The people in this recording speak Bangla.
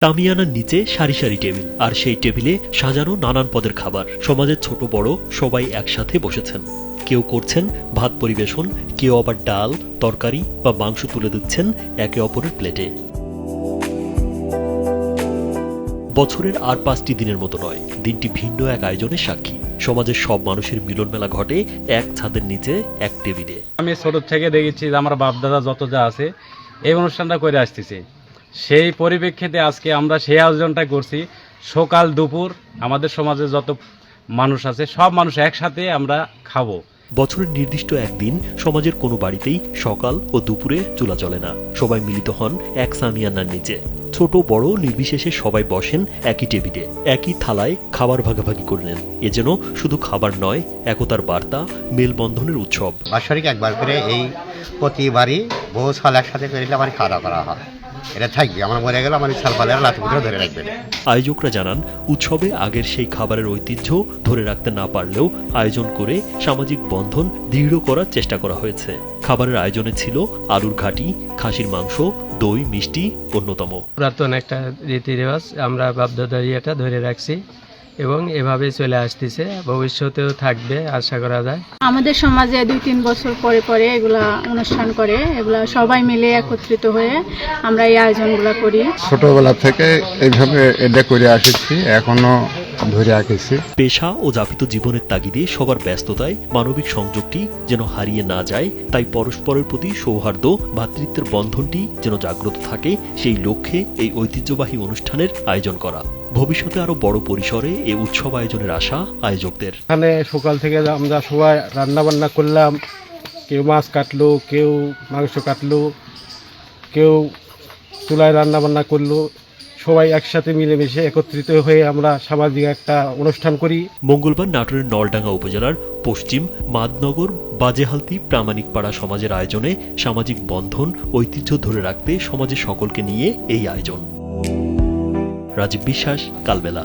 তামিয়ানার নিচে সারি সারি টেবিল, আর সেই টেবিলে সাজানো নানান পদের খাবার। সমাজের ছোট বড় সবাই একসাথে বসেছেন। কেউ করছেন ভাত পরিবেশন, কেউ আবার ডাল, তরকারি বা মাংস তুলে দিচ্ছেন একে অপরের প্লেটে। বছরের আর 5টি দিনের মতো নয়, দিনটি ভিন্ন এক আয়োজনের সাক্ষী। সমাজের সব মানুষের মিলন মেলা ঘটে এক ছাদের নিচে, এক টেবিলে। আমি ছোট থেকে দেখেছি যে আমার বাপ দাদা যত যা আছে এই অনুষ্ঠানটা করে আসতেছে। সেই পরিপ্রেক্ষিতে আজকে আমরা সেই আয়োজনটা করছি। সকাল দুপুর আমাদের সমাজে যত মানুষ আছে সব মানুষ একসাথে আমরা খাবো। বছরের নির্দিষ্ট একদিন সমাজের কোনো বাড়িতেই সকাল ও দুপুরে চুলা চলে না। সবাই মিলিত হন এক সামিয়ানার নিচে। ছোট বড় নির্বিশেষে সবাই বসেন একই টেবিলে, একই থালায় খাবার ভাগাভাগি করে নেন। এ যেন শুধু খাবার নয়, একতার বার্তা, মেলবন্ধনের উৎসব। বাৎসরিক একবার করে এই প্রতিবারই বহু সাল একসাথে করে আমার খাওয়া দাওয়া করা হয়। এটা থাকবে, আমার মরে গেলে আমার সালপালের লাতিপুত্র ধরে রাখবে। আয়োজকরা জানান, উৎসবে আগের সেই খাবারের ঐতিহ্য ধরে রাখতে না পারলেও আয়োজন করে সামাজিক বন্ধন দৃঢ় করার চেষ্টা করা হয়েছে। খাবারের আয়োজনে ছিল আলুর ঘাটি, খাসির মাংস, দই, মিষ্টি অন্যতম। পুরাতন একটা রীতি রেওয়াজ আমরা বাপদাদা এটা ধরে রাখছি এবং এভাবে চলে আসতেছে, ভবিষ্যতেও থাকবে আশা করা যায়। আমাদের সমাজে 2-3 বছর পরে পরে এগুলা অনুষ্ঠান করে, এগুলা সবাই মিলে একত্রিত হয়ে আমরা এই আয়োজনগুলো করি। ছোটবেলা থেকে এইভাবে এটা করে আসছি, এখনো ধরে রাখছি। পেশা ও যাপিত জীবনের তাগিদে সবার ব্যস্ততায় মানবিক সংযোগটি যেন হারিয়ে না যায়, তাই পরস্পরের প্রতি সৌহার্দ্য, ভ্রাতৃত্বের বন্ধনটি যেন জাগ্রত থাকে, সেই লক্ষ্যে এই ঐতিহ্যবাহী অনুষ্ঠানের আয়োজন করা। ভবিষ্যতে আরো বড় পরিসরে এই উৎসব আয়োজনের আশা আয়োজকদের। এখানে সকাল থেকে আমরা সবাই রান্না বান্না করলাম, কেউ মাছ কাটলো, কেউ মাংস কাটলো, কেউ চুলায় রান্না বান্না করলো। সবাই একসাথে মিলেমিশে একত্রিত হয়ে আমরা সামাজিক একটা অনুষ্ঠান করি। মঙ্গলবার নাটোরের নলডাঙ্গা উপজেলার পশ্চিম মাদনগর বাজেহালতি প্রামাণিক পাড়া সমাজের আয়োজনে সামাজিক বন্ধন, ঐতিহ্য ধরে রাখতে সমাজের সকলকে নিয়ে এই আয়োজন। রাজীব বিশ্বাস, কালবেলা।